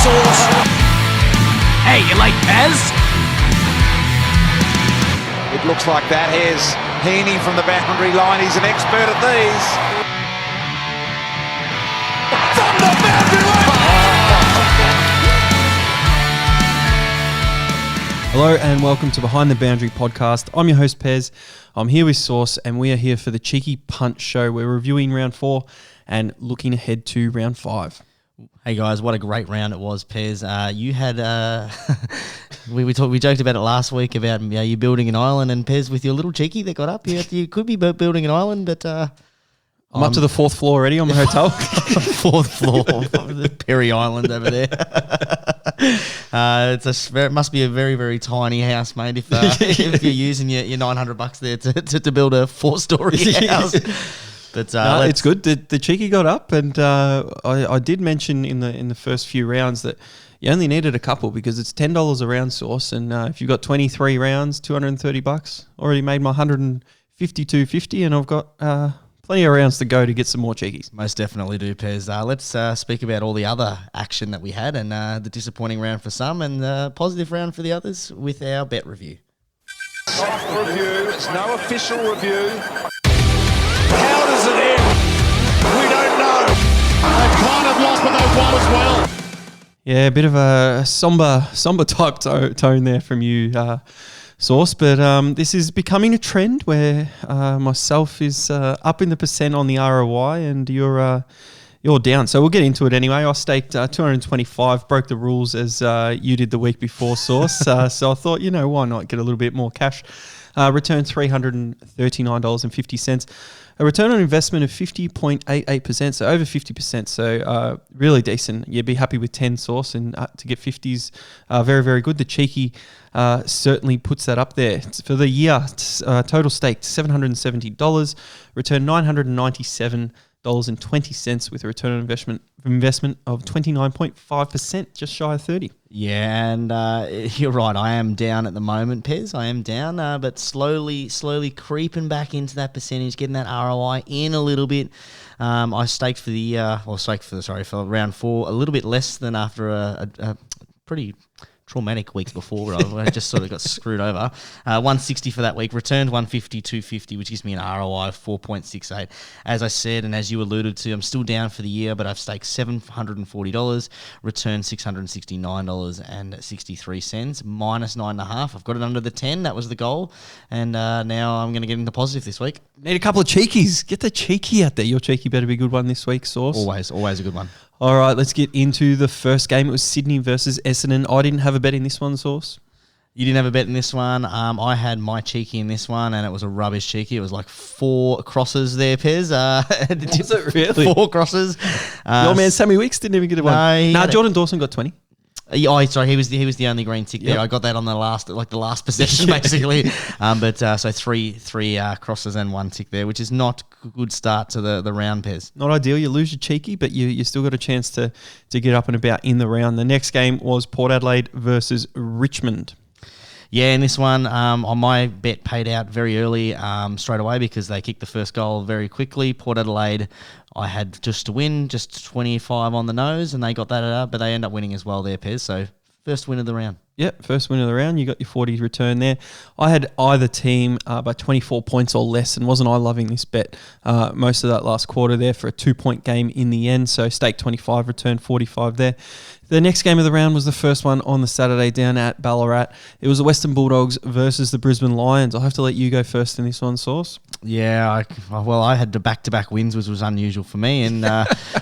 Sauce. Hey, you like Pez? It looks like that. Here's Heaney from the boundary line. He's an expert at these. From the boundary line! Hello and welcome to Behind the Boundary podcast. I'm your host Pez. I'm here with Sauce and we are here for the Cheeky Punt show. We're reviewing round 4 and looking ahead to round 5. Hey guys, what a great round it was, Pez. You had we joked about it last week about you building an island, and Pez with your little cheeky that got up, you could be building an island, but I'm up to the 4th floor already on my hotel. 4th floor of the Perry Island over there. It must be a very, very tiny house, mate, if you're using your $900 there to build a 4-story house. But it's good. The cheeky got up, and I did mention in the first few rounds that you only needed a couple because it's $10 a round, Sauce, and if you've got 23 rounds, $230, already made my $152.50, and I've got plenty of rounds to go to get some more cheekies. Most definitely do, Pez. Let's speak about all the other action that we had, and the disappointing round for some, and the positive round for the others with our bet review. Soft review. It's no official review. How does it end? We don't know. They've kind of lost, but they've won as well. Yeah, a bit of a somber type tone there from you, Sauce. But this is becoming a trend where myself is up in the percent on the ROI, and you're down. So we'll get into it anyway. I staked 225, broke the rules as you did the week before, Sauce. So I thought, why not get a little bit more cash? Returned $339.50. A return on investment of 50.88%, so over 50%. So really decent. You'd be happy with 10, Sauce, and to get 50s, very, very good. The cheeky certainly puts that up there. For the year, total staked $770, returned $997.20 with a return on investment of 29.5%, just shy of 30. Yeah, and you're right. I am down at the moment, Pez. I am down, but slowly creeping back into that percentage, getting that ROI in a little bit. I staked for for round 4 a little bit less than after a pretty traumatic week before. I just sort of got screwed over. 160 for that week, returned 152.50, which gives me an ROI of 4.68. As I said, and as you alluded to, I'm still down for the year, but I've staked $740, returned $669.63, minus 9.5. I've got it under the 10. That was the goal, and now I'm going to get into positive this week. Need a couple of cheekies. Get the cheeky out there. Your cheeky better be a good one this week, Sauce. Always a good one. All right, let's get into the first game. It was Sydney versus Essendon. I didn't have a bet in this one, Sauce. You didn't have a bet in this one. I had my cheeky in this one, and it was a rubbish cheeky. It was like 4 crosses there, Pez. Was it really? 4 crosses. Your man Sammy Weeks didn't even get a one. No, Jordan Dawson got 20. Sorry, he was the only green tick there. I got that on the last possession basically. So three crosses and 1 tick there, which is not a good start to the round, Pez. Not ideal. You lose your cheeky, but you still got a chance to get up and about in the round. The next game was Port Adelaide versus Richmond. Yeah, in this one, on my bet paid out very early straight away because they kicked the first goal very quickly. Port Adelaide, I had just to win, just 25 on the nose, and they got that up, but they end up winning as well there, Pez. So first win of the round. Yep, first win of the round. You got your 40 return there. I had either team by 24 points or less, and wasn't I loving this bet most of that last quarter there for a 2-point game in the end. So stake 25, return 45 there. The next game of the round was the first one on the Saturday down at Ballarat. It was the Western Bulldogs versus the Brisbane Lions. I'll have to let you go first in this one, Sauce. Yeah, I had the back-to-back wins, which was unusual for me. And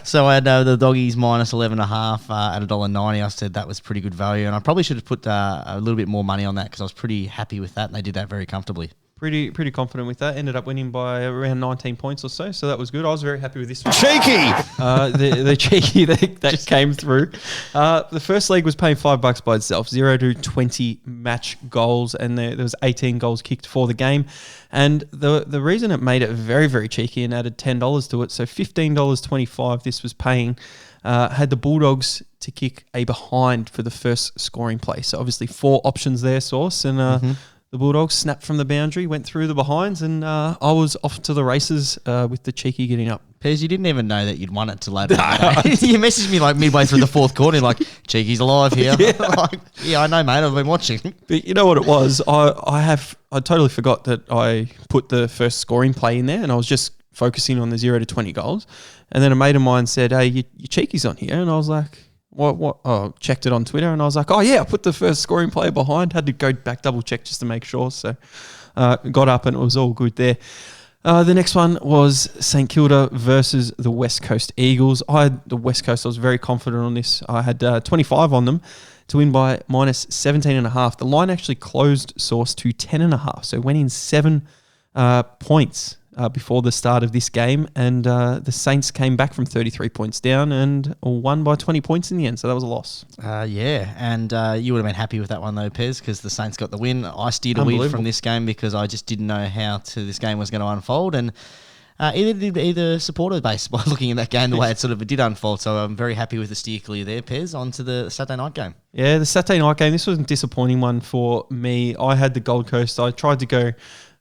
so I had the Doggies minus 11.5 at $1.90. I said that was pretty good value. And I probably should have put a little bit more money on that because I was pretty happy with that. And they did that very comfortably. Pretty confident with that. Ended up winning by around 19 points or so that was good. I was very happy with this one. Cheeky! The cheeky that came through. The first leg was paying $5 by itself, 0 to 20 match goals, and there was 18 goals kicked for the game. And the reason it made it very, very cheeky and added $10 to it, so $15.25 this was paying, had the Bulldogs to kick a behind for the first scoring play. So obviously 4 options there, Sauce, and The Bulldogs snapped from the boundary, went through the behinds, and I was off to the races with the Cheeky getting up. Pez, you didn't even know that you'd won it till later. You messaged me like midway through the fourth quarter, like, Cheeky's alive here. Yeah, I know, mate. I've been watching. But you know what it was? I totally forgot that I put the first scoring play in there, and I was just focusing on the 0 to 20 goals. And then a mate of mine said, "Hey, your Cheeky's on here," and I was like, What? Oh, checked it on Twitter, and I was like, "Oh yeah, I put the first scoring player behind." Had to go back double check just to make sure. So got up, and it was all good there. The next one was St Kilda versus the West Coast Eagles. I had the West Coast. I was very confident on this. I had 25 on them to win by minus 17.5. The line actually closed Source to 10.5, so went in 7 points before the start of this game, and the Saints came back from 33 points down and won by 20 points in the end, so that was a loss. Yeah, and you would have been happy with that one though, Pez, because the Saints got the win. I steered away from this game because I just didn't know how this game was going to unfold, and either supporter base by looking at that game the way it sort of did unfold. So I'm very happy with the steer clear there, Pez, onto the Saturday night game. Yeah, the Saturday night game, this was a disappointing one for me. I had the Gold Coast. I tried to go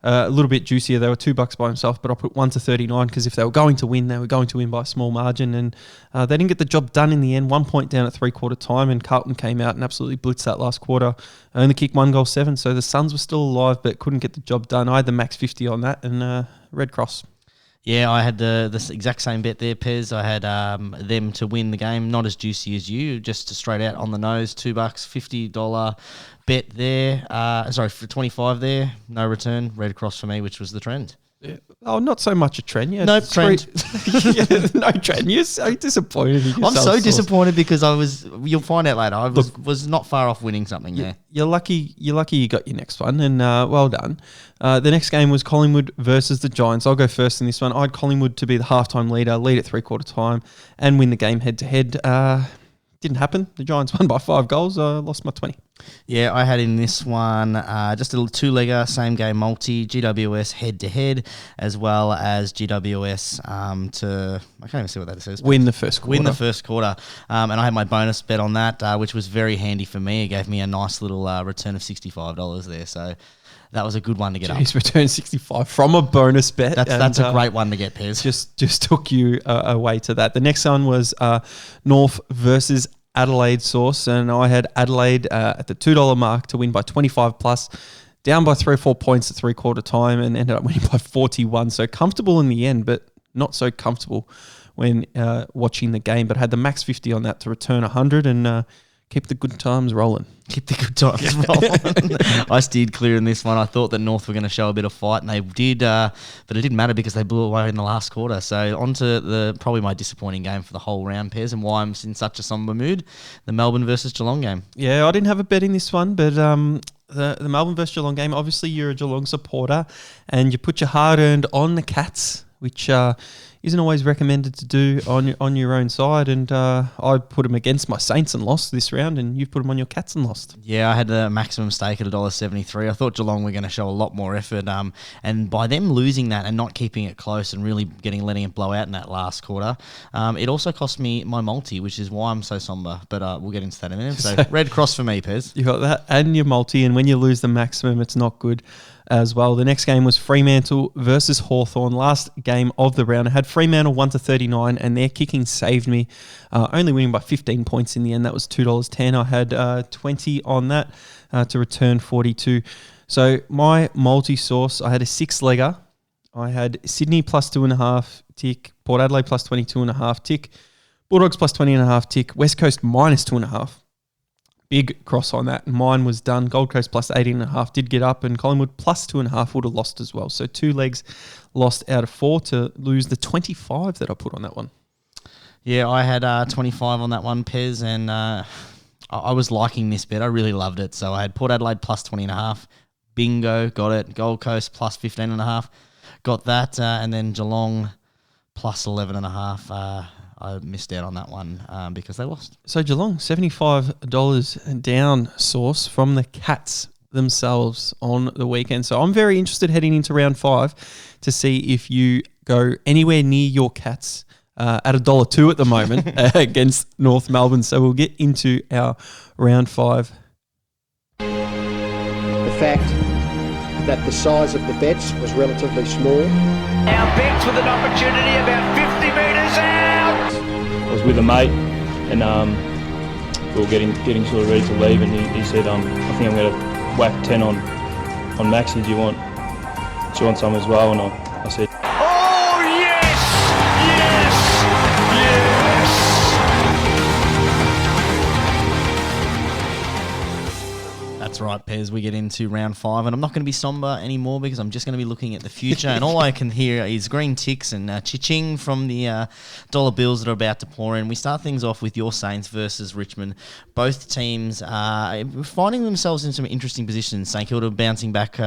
a little bit juicier. They were $2 by themselves, but I put 1 to 39 because if they were going to win, they were going to win by a small margin, and they didn't get the job done in the end. 1 point down at 3/4 time, and Carlton came out and absolutely blitzed that last quarter. Only kicked 1 goal 7, so the Suns were still alive but couldn't get the job done. I had the max 50 on that, and Red Cross. Yeah, I had the exact same bet there, Pez. I had them to win the game, not as juicy as you, just straight out on the nose, $2, $50 bet there. For 25 there, no return, Red Cross for me, which was the trend. Yeah. Oh, not so much a trend. Yeah, nope, trend. No trend. You're so disappointed in yourself. I'm so disappointed because you'll find out later, I was not far off winning something, yeah. You're lucky you got your next one, and well done. The next game was Collingwood versus the Giants. I'll go first in this one. I had Collingwood to be the halftime leader, lead at 3/4 time, and win the game head-to-head. Didn't happen. The Giants won by 5 goals. I lost my 20. Yeah, I had in this one just a little 2-legger, same game multi, GWS head-to-head, as well as GWS I can't even see what that says. Win the first quarter. Win the first quarter. And I had my bonus bet on that, which was very handy for me. It gave me a nice little return of $65 there. So that was a good one to get up. Return 65 from a bonus bet. That's a great one to get, Pez. Just took you away to that. The next one was North versus Adelaide Source, and I had Adelaide at the $2 mark to win by 25 plus, down by 3 or 4 points at 3/4 time, and ended up winning by 41. So comfortable in the end, but not so comfortable when watching the game. But I had the max 50 on that to return 100 and keep the good times rolling. Keep the good times rolling. I steered clear in this one. I thought that North were going to show a bit of fight, and they did, but it didn't matter because they blew away in the last quarter. So on to probably my disappointing game for the whole round, Pez, and why I'm in such a somber mood, the Melbourne versus Geelong game. Yeah, I didn't have a bet in this one, but the Melbourne versus Geelong game, obviously you're a Geelong supporter, and you put your hard-earned on the Cats, which isn't always recommended to do on your own side, and I put them against my Saints and lost this round, and you've put them on your Cats and lost. Yeah, I had the maximum stake at $1.73. I thought Geelong were going to show a lot more effort, and by them losing that and not keeping it close and really letting it blow out in that last quarter, it also cost me my multi, which is why I'm so somber, but we'll get into that in a minute. So Red Cross for me, Pez. You got that and your multi, and when you lose the maximum, it's not good as well. The next game was Fremantle versus Hawthorn. Last game of the round. I had Fremantle 1 to 39, and their kicking saved me, only winning by 15 points in the end. That was $2.10. I had 20 on that to return 42. So my multi-source, I had a 6-legger. I had Sydney plus 2.5 tick, Port Adelaide plus 22.5 tick, Bulldogs plus 20.5 tick, West Coast minus 2.5. Big cross on that. Mine was done. Gold Coast plus 18.5 did get up, and Collingwood plus 2.5 would have lost as well. So 2 legs lost out of 4 to lose the 25 that I put on that one. Yeah, I had 25 on that one, Pez, and I was liking this bet. I really loved it. So I had Port Adelaide plus 20.5. Bingo, got it. Gold Coast plus 15.5. Got that. And then Geelong plus 11.5. I missed out on that one because they lost. So Geelong, $75 down Source from the Cats themselves on the weekend. So I'm very interested heading into round 5 to see if you go anywhere near your Cats at $1.02 at the moment against North Melbourne. So we'll get into our round 5. The fact that the size of the bets was relatively small. Now Betts with an opportunity about 50 metres out. I was with a mate and we were getting sort of ready to leave, and he said, I think I'm going to whack 10 on Maxi. Do you want some as well? And I said, Oh, yes! Yes! Yes! That's right, Pez. We get into round 5, and I'm not going to be somber anymore because I'm just going to be looking at the future, and all I can hear is green ticks and cha-ching from the dollar bills that are about to pour in. We start things off with your Saints versus Richmond. Both teams are finding themselves in some interesting positions. St Kilda bouncing back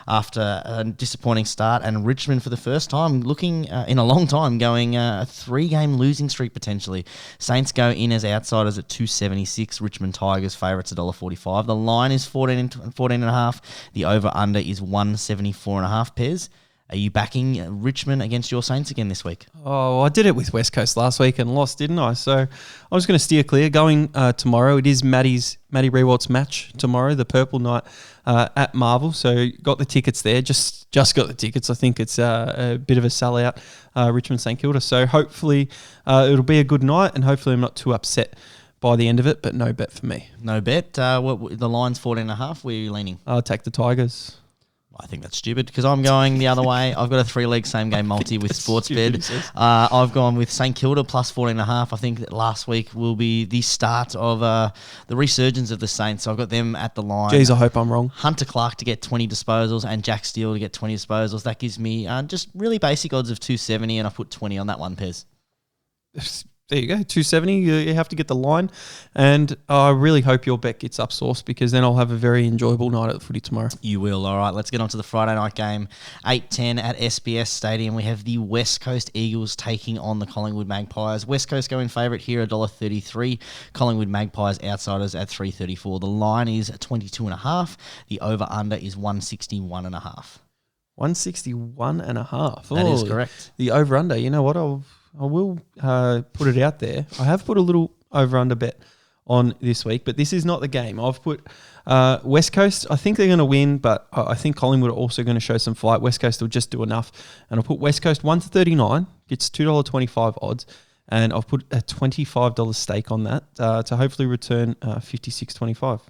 after a disappointing start, and Richmond for the first time looking in a long time going a 3-game losing streak potentially. Saints go in as outsiders at 276. Richmond Tigers favourites $1.45. The line is 14.5. The over-under is 174.5 pairs. Are you backing Richmond against your Saints again this week? Oh, I did it with West Coast last week and lost, didn't I? So I was going to steer clear. Going tomorrow, it is Matty Rewalt's match tomorrow, the Purple Night at Marvel. So got the tickets there. Just got the tickets. I think it's a bit of a sellout, Richmond St Kilda. So hopefully it'll be a good night, and hopefully I'm not too upset by the end of it, but no bet for me. No bet. The line's 14.5. Where are you leaning? I'll take the Tigers. I think that's stupid because I'm going the other way. I've got a 3-leg same-game multi with Sportsbet. I've gone with St Kilda plus 14.5. I think that last week will be the start of the resurgence of the Saints. So I've got them at the line. Jeez, I hope I'm wrong. Hunter Clark to get 20 disposals and Jack Steele to get 20 disposals. That gives me just really basic odds of 270, and I put 20 on that one, Pez. There you go, 270. You have to get the line, and I really hope your bet gets upsourced because then I'll have a very enjoyable night at the footy tomorrow. You will. All right, let's get on to the Friday night game. 8:10 at SBS Stadium. We have the West Coast Eagles taking on the Collingwood Magpies. West Coast going favourite here, $1.33. Collingwood Magpies outsiders at $3.34. The line is 22.5. The over-under is 161.5. 161.5. That is correct. The over-under, you know what, I will put it out there. I have put a little over-under bet on this week, but this is not the game. I've put West Coast. I think they're going to win, but I think Collingwood are also going to show some fight. West Coast will just do enough. And I'll put West Coast 1-39. It's $2.25 odds. And I've put a $25 stake on that to hopefully return $56.25.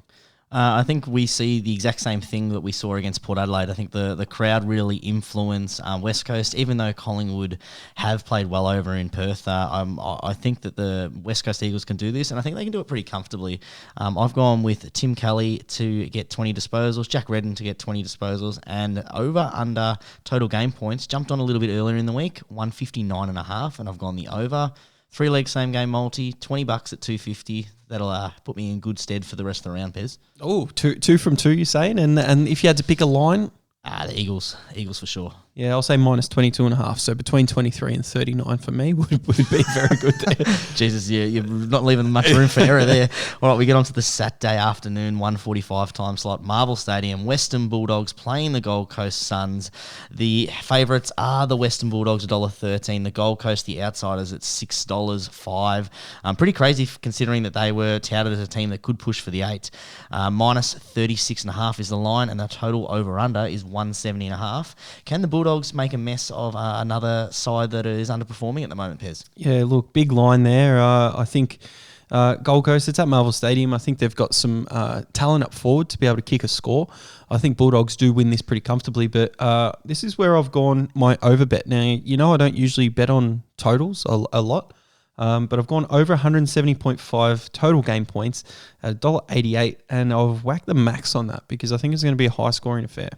I think we see the exact same thing that we saw against Port Adelaide. I think the crowd really influence West Coast, even though Collingwood have played well over in Perth. I think that the West Coast Eagles can do this, and I think they can do it pretty comfortably. I've gone with Tim Kelly to get 20 disposals, Jack Redden to get 20 disposals, and under total game points. Jumped on a little bit earlier in the week, 159.5, and I've gone the over. 3-leg same game multi, $20 at $2.50. That'll put me in good stead for the rest of the round, Pez. Oh, two from two, you're saying? And if you had to pick a line? The Eagles for sure. Yeah, I'll say minus 22.5. So between 23 and 39 for me would be very good there. Jesus, you're not leaving much room for error there. All right, we get on to the Saturday afternoon, 1:45 time slot, Marvel Stadium. Western Bulldogs playing the Gold Coast Suns. The favourites are the Western Bulldogs, $1.13. The Gold Coast, the outsiders, at $6.05. Pretty crazy considering that they were touted as a team that could push for the 8. Minus 36.5 is the line, and the total over-under is 170.5. Can the Bulldogs make a mess of another side that is underperforming at the moment, Pez? Yeah, look, big line there. I think Gold Coast, it's at Marvel Stadium. I think they've got some talent up forward to be able to kick a score. I think Bulldogs do win this pretty comfortably, but this is where I've gone my over bet. Now, you know I don't usually bet on totals a lot, but I've gone over 170.5 total game points at $1.88, and I've whacked the max on that because I think it's going to be a high-scoring affair.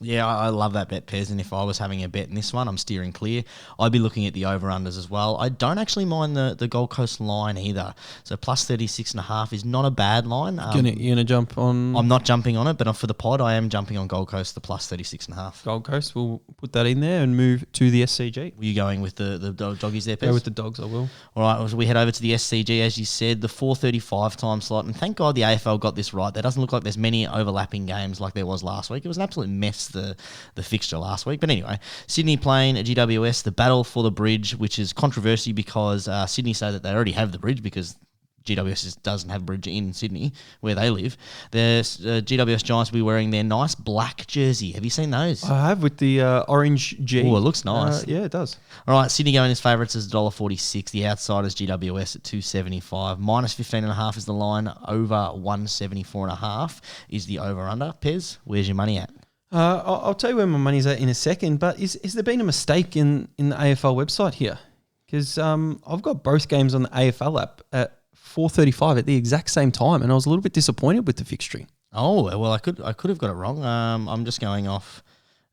Yeah, I love that bet, Pez, and if I was having a bet in this one, I'm steering clear. I'd be looking at the over-unders as well. I don't actually mind the Gold Coast line either. So plus 36.5 is not a bad line. You're going to jump on? I'm not jumping on it, but for the pod, I am jumping on Gold Coast, the plus 36.5. Gold Coast, we'll put that in there and move to the SCG. Were you going with the doggies there, Pez? Go with the dogs, I will. All right, so we head over to the SCG, as you said, the 4:35 time slot, and thank God the AFL got this right. There doesn't look like there's many overlapping games like there was last week. It was an absolute mess, the fixture last week. But anyway, Sydney playing at GWS, the battle for the bridge, which is controversy because Sydney say that they already have the bridge because GWS doesn't have a bridge in Sydney, where they live. The GWS Giants will be wearing their nice black jersey. Have you seen those? I have, with the orange G. Oh, it looks nice. Yeah, it does. All right, Sydney going as favourites as $1.46. The outsiders GWS at $2.75. Minus 15.5 is the line. Over 174.5 is the over/under. Pez, where's your money at? I'll tell you where my money's at in a second, but is there been a mistake in the AFL website here? Because I've got both games on the AFL app at 4:35 at the exact same time, and I was a little bit disappointed with the fixturing. Oh, well, I could have got it wrong. I'm just going off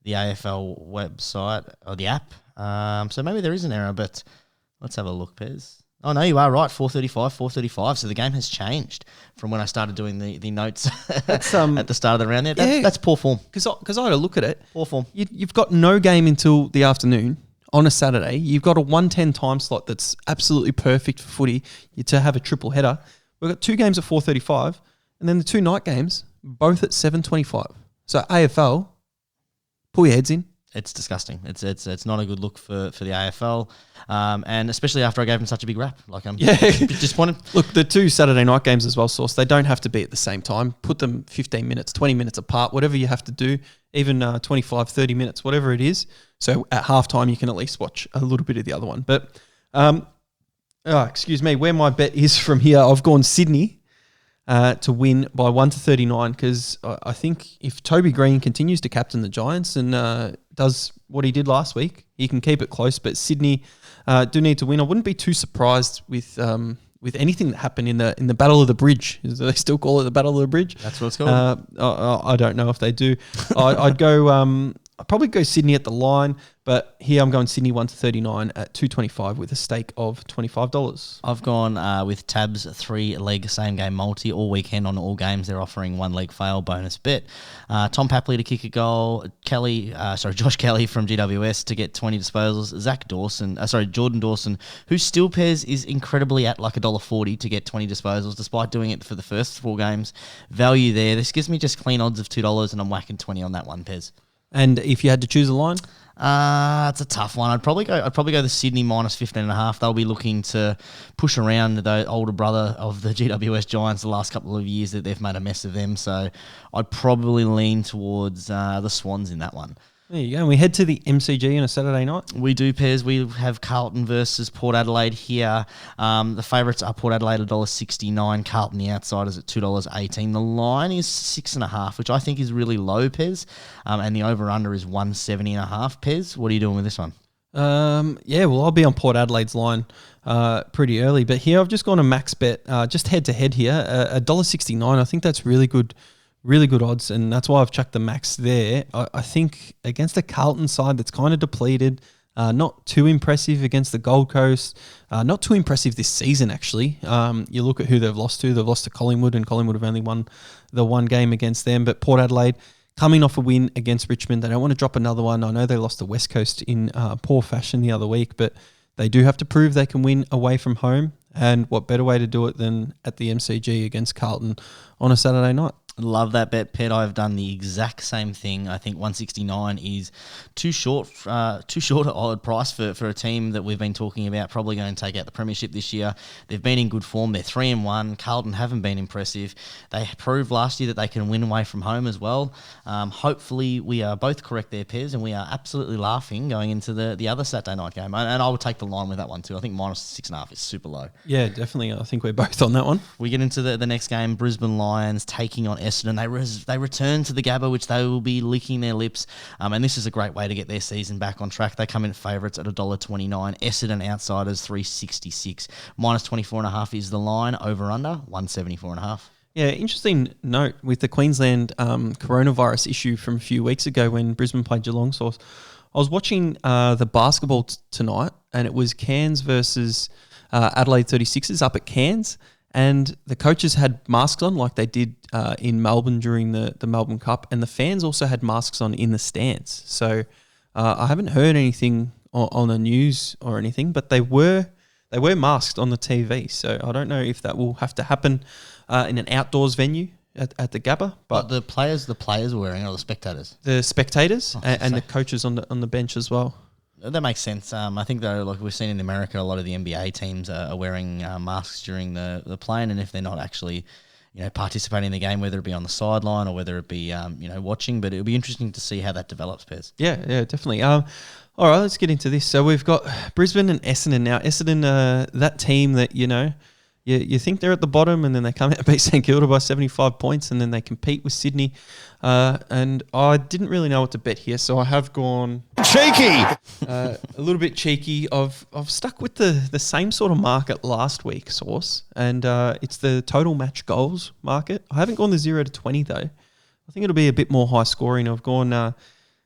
the AFL website or the app. So maybe there is an error, but let's have a look, Pez. Oh, no, you are right, 4:35. So the game has changed from when I started doing the notes at the start of the round there. That's poor form. Because I had a look at it. Poor form. You've got no game until the afternoon on a Saturday. You've got a 1:10 time slot that's absolutely perfect for footy to have a triple header. We've got 2 games at 4:35, and then the 2 night games, both at 7:25. So AFL, pull your heads in. It's disgusting. It's not a good look for the AFL, and especially after I gave them such a big rap. Like, I'm disappointed. Look, the 2 Saturday night games as well, Source, they don't have to be at the same time. Put them 15 minutes, 20 minutes apart, whatever you have to do, even 25, 30 minutes, whatever it is. So at halftime, you can at least watch a little bit of the other one. But, excuse me, where my bet is from here, I've gone Sydney to win by 1-39, because I think if Toby Green continues to captain the Giants and does what he did last week, he can keep it close. But Sydney do need to win. I wouldn't be too surprised with anything that happened in the Battle of the Bridge. Do they still call it the Battle of the Bridge? That's what it's called. I don't know if they do. I'd go. I'd probably go Sydney at the line, but here I'm going Sydney 1-39 at 2.25 with a stake of $25. I've gone with Tab's 3-leg same game multi all weekend on all games. They're offering 1-leg fail bonus bet. Tom Papley to kick a goal. Josh Kelly from GWS to get 20 disposals. Jordan Dawson, who still is incredibly at like $1.40 to get 20 disposals, despite doing it for the first 4 games. Value there. This gives me just clean odds of $2, and I'm whacking 20 on that one, Pez. And if you had to choose a line? It's a tough one. I'd probably go the Sydney minus 15.5. They'll be looking to push around the older brother of the GWS Giants the last couple of years that they've made a mess of them. So I'd probably lean towards the Swans in that one. There you go. And we head to the MCG on a Saturday night. We do, Pairs. We have Carlton versus Port Adelaide here. The favourites are Port Adelaide $1.69. Carlton, the outsiders, at $2.18. The line is 6.5, which I think is really low, Pez. And the over-under is 170.5. Pez, what are you doing with this one? I'll be on Port Adelaide's line pretty early. But here I've just gone a max bet, just head-to-head here, $1.69. I think that's really good odds, and that's why I've chucked the max there. I think against the Carlton side that's kind of depleted, not too impressive against the Gold Coast, not too impressive this season actually. You look at who they've lost to Collingwood, and Collingwood have only won the 1 game against them, but Port Adelaide coming off a win against Richmond, they don't want to drop another one. I know they lost to West Coast in poor fashion the other week, but they do have to prove they can win away from home, and what better way to do it than at the MCG against Carlton on a Saturday night. Love that bet, Pet. I've done the exact same thing. I think 169 is too short an odd price for a team that we've been talking about probably going to take out the premiership this year. They've been in good form. They're 3-1. Carlton haven't been impressive. They proved last year that they can win away from home as well. Hopefully we are both correct there, Pez, and we are absolutely laughing going into the other Saturday night game. And I would take the line with that one too. I think minus 6.5 is super low. Yeah, definitely. I think we're both on that one. We get into the next game, Brisbane Lions taking on Essendon. They return to the Gabba, which they will be licking their lips. And this is a great way to get their season back on track. They come in favourites at $1.29. Essendon outsiders $3.66. Minus 24.5 is the line. Over under 174.5. Yeah, interesting note with the Queensland coronavirus issue from a few weeks ago when Brisbane played Geelong. Source. I was watching the basketball tonight, and it was Cairns versus Adelaide 36ers up at Cairns. And the coaches had masks on like they did in Melbourne during the Melbourne Cup. And the fans also had masks on in the stands. So I haven't heard anything on the news or anything, but they were masked on the TV. So I don't know if that will have to happen in an outdoors venue at the Gabba. But the players were wearing, or the spectators? The spectators and the coaches on the bench as well. That makes sense. I think though, like we've seen in America, a lot of the NBA teams are wearing masks during the playing, and if they're not actually, participating in the game, whether it be on the sideline or whether it be, watching. But it'll be interesting to see how that develops, Pez. Yeah, definitely. All right, let's get into this. So we've got Brisbane and Essendon now. Essendon, that team that you think they're at the bottom, and then they come out and beat St Kilda by 75 points, and then they compete with Sydney. And I didn't really know what to bet here, so I have gone Cheeky. a little bit cheeky. I've stuck with the same sort of market last week, Source, and it's the total match goals market. I haven't gone the 0 to 20 though. I think it'll be a bit more high scoring. I've gone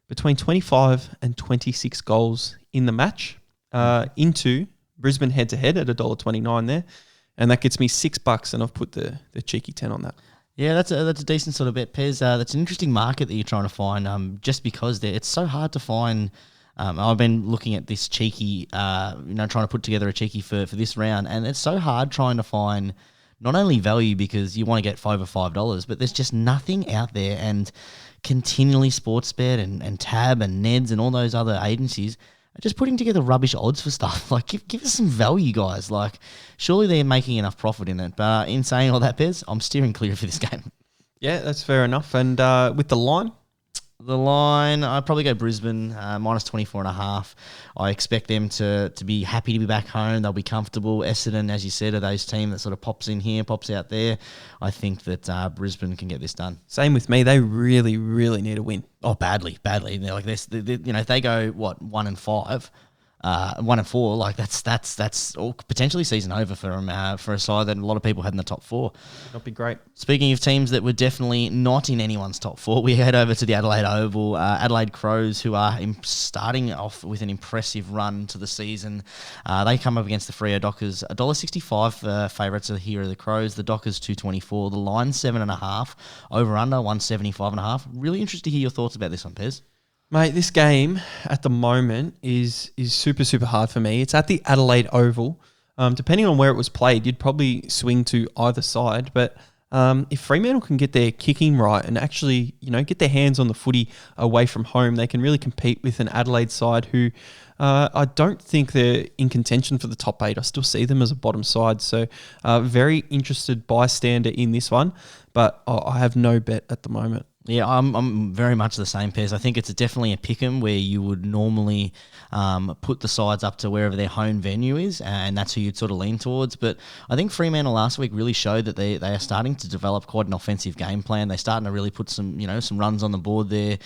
between 25 and 26 goals in the match into Brisbane head to head at $1.29 there. And that gets me $6, and I've put the cheeky 10 on that. Yeah, that's a decent sort of bet, Pez. That's an interesting market that you're trying to find. Just because it's so hard to find. I've been looking at this cheeky, trying to put together a cheeky for this round, and it's so hard trying to find not only value because you want to get over $5, but there's just nothing out there. And continually Sportsbet and Tab and Neds and all those other agencies are just putting together rubbish odds for stuff. Like, give us some value, guys. Like, surely they're making enough profit in it. But in saying all that, Pez, I'm steering clear for this game. Yeah, that's fair enough. And with the line? The line, I'd probably go Brisbane, minus 24.5. I expect them to be happy to be back home. They'll be comfortable. Essendon, as you said, are those team that sort of pops in here, pops out there. I think that Brisbane can get this done. Same with me. They really, really need a win. Oh, badly. They're like this. If they go 1-5, 1-4, like that's all potentially season over for them, for a side that a lot of people had in the top four. That'd be great. Speaking of teams that were definitely not in anyone's top four, we head over to the Adelaide Oval. Adelaide Crows, who are starting off with an impressive run to the season. They come up against the Freo Dockers. $1.65 favourites here are the Crows. The Dockers $2.24. The line 7.5. Over under 175.5. Really interested to hear your thoughts about this one, Pez. Mate, this game at the moment is super, super hard for me. It's at the Adelaide Oval. Depending on where it was played, you'd probably swing to either side. But if Fremantle can get their kicking right and actually, get their hands on the footy away from home, they can really compete with an Adelaide side who I don't think they're in contention for the top 8. I still see them as a bottom side. So very interested bystander in this one, but I have no bet at the moment. Yeah, I'm very much the same, Pez. I think it's definitely a pick'em where you would normally put the sides up to wherever their home venue is, and that's who you'd sort of lean towards. But I think Fremantle last week really showed that they are starting to develop quite an offensive game plan. They're starting to really put some runs on the board there.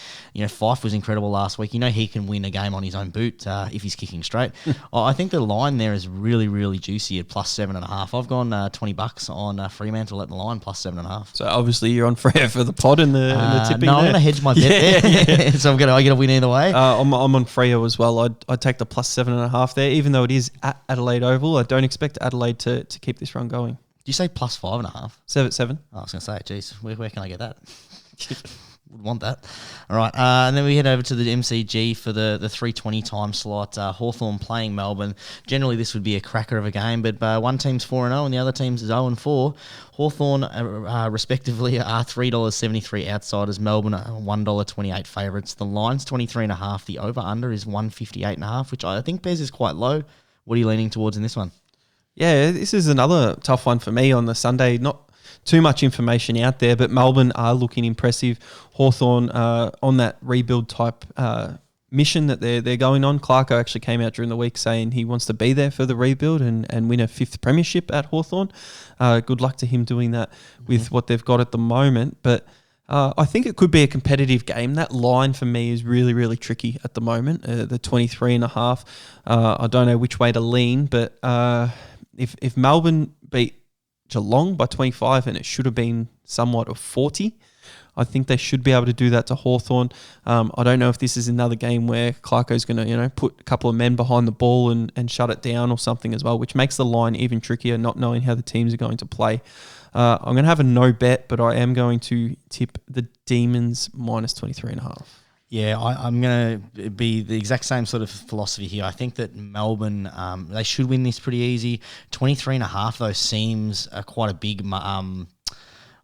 Fife was incredible last week. He can win a game on his own boot if he's kicking straight. I think the line there is really, really juicy at plus 7.5. I've gone $20 on Fremantle at the line plus 7.5. So obviously you're on Freo for the pod and the tipping. No, I'm going to hedge my bet there. So I get a win either way. I'm on Freo as well. I'd take the plus 7.5 there, even though it is at Adelaide Oval. I don't expect Adelaide to keep this run going. Did you say plus 5.5? 7. Oh, I was going to say, geez, where can I get that? Would want that. All right, and then we head over to the MCG for the 3:20 time slot. Hawthorn playing Melbourne. Generally, this would be a cracker of a game, but one team's 4-0 and the other team's 0-4. Hawthorn, respectively, are $3.73 outsiders. Melbourne are $1.28 favourites. The line's 23.5. The over/under is 158.5, which I think Bez is quite low. What are you leaning towards in this one? Yeah, this is another tough one for me on the Sunday. Not too much information out there, but Melbourne are looking impressive. Hawthorn on that rebuild type mission that they're going on. Clarko actually came out during the week saying he wants to be there for the rebuild and win a 5th premiership at Hawthorn. Good luck to him doing that with what they've got at the moment. But I think it could be a competitive game. That line for me is really, really tricky at the moment. The 23.5. I don't know which way to lean, but if Melbourne beat Geelong by 25 and it should have been somewhat of 40, I think they should be able to do that to Hawthorn. I don't know if this is another game where Clarko's going to, put a couple of men behind the ball and shut it down or something as well, which makes the line even trickier, not knowing how the teams are going to play. I'm going to have a no bet, but I am going to tip the Demons minus 23.5. Yeah, I'm going to be the exact same sort of philosophy here. I think that Melbourne, they should win this pretty easy. 23.5, though, seems quite a big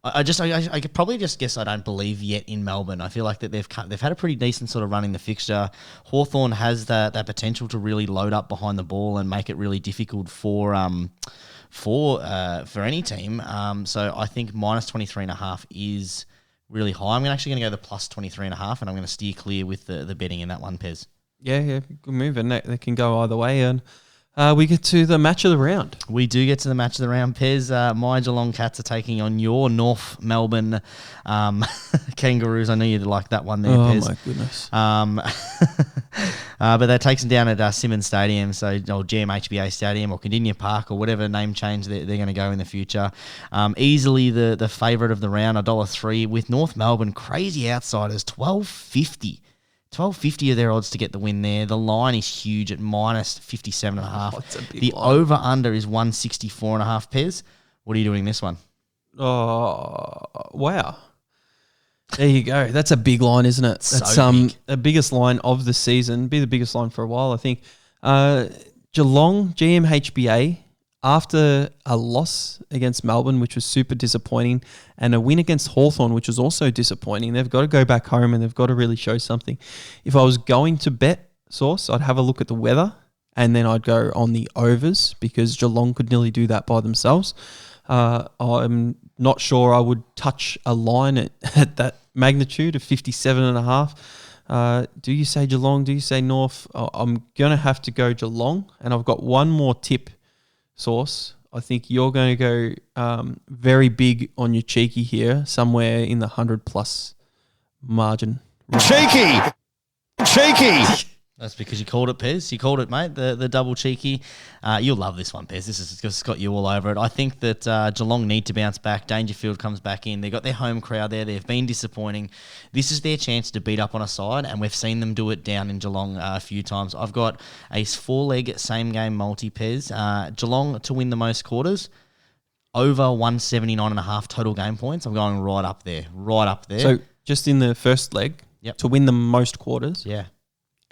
I could probably just guess I don't believe yet in Melbourne. I feel like that they've had a pretty decent sort of run in the fixture. Hawthorn has that potential to really load up behind the ball and make it really difficult for any team. So I think minus 23.5 is really high. I'm actually going to go the plus 23.5, and I'm going to steer clear with the betting in that one, Pez. Yeah, good move, and they can go either way. And we get to the match of the round. We do get to the match of the round, Pez. My Geelong Cats are taking on your North Melbourne Kangaroos. I know you'd like that one there, Pez. Oh, my goodness. But that takes them down at Simmons Stadium, so GMHBA Stadium or Cardinia Park or whatever name change they're going to go in the future. Easily the favourite of the round, $1.03, with North Melbourne crazy outsiders, $12.50. $12.50 are their odds to get the win there. The line is huge at minus 57.5. The over-under is 164.5, Pez. What are you doing this one? Oh, wow. There you go. That's a big line, isn't it? That's big. The biggest line of the season. Be the biggest line for a while, I think. Geelong, GMHBA, after a loss against Melbourne, which was super disappointing, and a win against Hawthorn, which was also disappointing, they've got to go back home and they've got to really show something. If I was going to bet Source, I'd have a look at the weather and then I'd go on the overs because Geelong could nearly do that by themselves. I'm not sure I would touch a line at that magnitude of 57.5. Do you say Geelong? Do you say North? I'm going to have to go Geelong, and I've got one more tip, Source. I think you're going to go very big on your cheeky here, somewhere in the 100+ margin. Cheeky! That's because you called it, Pez. You called it, mate, the double cheeky. You'll love this one, Pez. This has got you all over it. I think that Geelong need to bounce back. Dangerfield comes back in. They've got their home crowd there. They've been disappointing. This is their chance to beat up on a side, and we've seen them do it down in Geelong a few times. I've got a 4-leg same-game multi, Pez. Geelong to win the most quarters. Over 179.5 total game points. I'm going right up there. So just in the first leg, to win the most quarters. Yeah.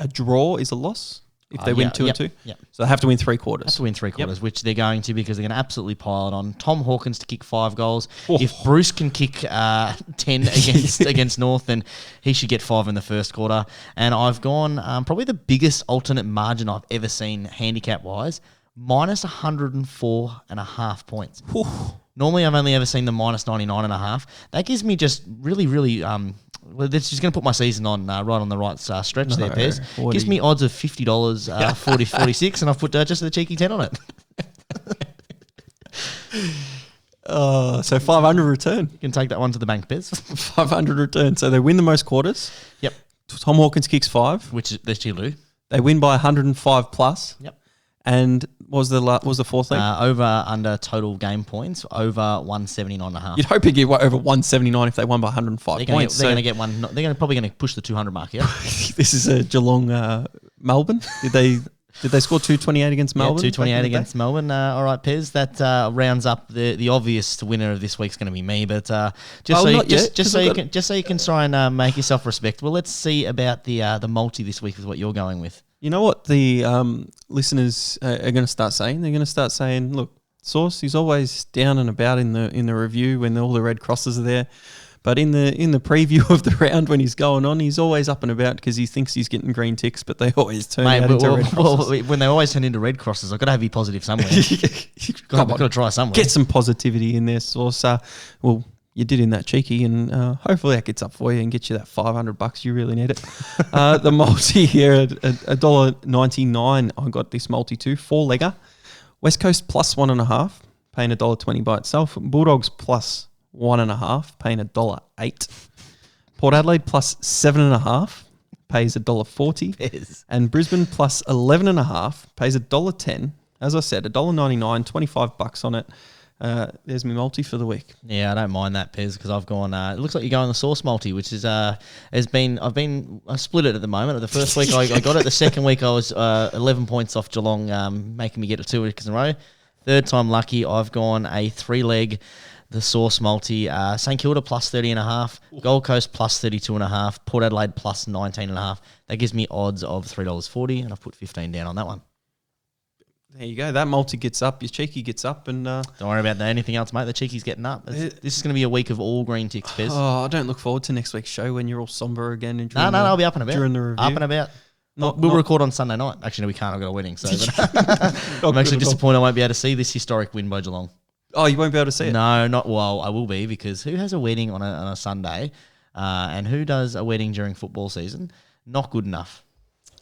A draw is a loss if they win 2 and 2. Yep. So they have to win 3 quarters. Have to win 3 quarters, which they're going to because they're going to absolutely pile it on. Tom Hawkins to kick 5 goals. If Bruce can kick 10 against North, then he should get 5 in the first quarter. And I've gone probably the biggest alternate margin I've ever seen handicap-wise, minus 104.5 points. Normally, I've only ever seen the minus 99.5. That gives me just really, really... that's just going to put my season on right on the right stretch there, Pez. Gives me odds of $50, 40, 46, and I've put just the cheeky 10 on it. So 500 return. You can take that one to the bank, Pez. 500 return. So they win the most quarters. Yep. Tom Hawkins kicks 5. Which is the Chilu. They win by 105 plus. Yep. And what was the fourth leg? Over under total game points, over 179.5. You'd hope you get over 179 if they won by 105 points. They're going to get one. They're probably going to push the 200 mark. Yeah. This is a Geelong Melbourne. Did they score 228 against Melbourne? 228 against Melbourne. All right, Pez. That rounds up the obvious winner of this week's going to be me. But just so you can try and make yourself respectable, let's see about the multi this week with what you're going with. You know what the listeners are going to start saying? They're going to start saying, look, Source, he's always down and about in the review when all the red crosses are there. But in the preview of the round when he's going on, he's always up and about because he thinks he's getting green ticks, but they always turn out into red crosses. When they always turn into red crosses, I've got to have you positive somewhere. I've got to try somewhere. Get some positivity in there, Source. Well, you did in that cheeky, and hopefully that gets up for you and gets you that $500. You really need it. The multi here at $1.99. I got this multi too, 4-legger. West Coast plus 1.5, paying $1.20 by itself. Bulldogs plus 1.5, paying $1.08. Port Adelaide plus 7.5, pays $1.40. Yes. And Brisbane plus 11.5, pays $1.10. As I said, $1.99, $25 on it. There's my multi for the week. Yeah, I don't mind that, Pez, because I've gone. It looks like you're going the Source multi, which is I split it at the moment. The first week I got it. The second week I was 11 points off Geelong, making me get to 2 weeks in a row. Third time lucky, I've gone a 3-leg, the Source multi. St Kilda plus 30.5, Gold Coast plus 32.5, Port Adelaide plus 19.5. That gives me odds of $3.40, and I've put 15 down on that one. There you go. That multi gets up. Your cheeky gets up, and Don't worry about anything else, mate. The cheeky's getting up. This is going to be a week of all green ticks, Pez. I don't look forward to next week's show when you're all somber again. And No, I'll be up and about. during the review. Up and about. We'll record on Sunday night. Actually, no, we can't. I've got a wedding. So I'm actually disappointed I won't be able to see this historic win by Geelong. Oh, you won't be able to see it? No, not well. I will be, because who has a wedding on a Sunday, and who does a wedding during football season? Not good enough.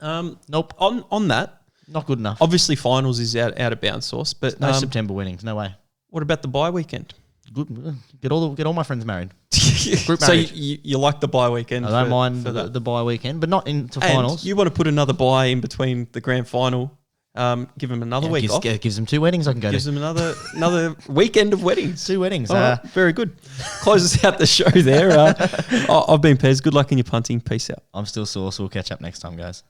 Nope. On that, not good enough. Obviously, finals is out of bounds, Sauce. But no September weddings. No way. What about the bye weekend? Good. Get all my friends married. Group so you like the bye weekend? I don't mind the bye weekend, but not into finals. You want to put another bye in between the grand final. Give them another week off. Gives them 2 weddings I can go gives to. Gives them another weekend of weddings. 2 weddings. Very good. Closes out the show there. I've been Pez. Good luck in your punting. Peace out. I'm still Sauce. We'll catch up next time, guys.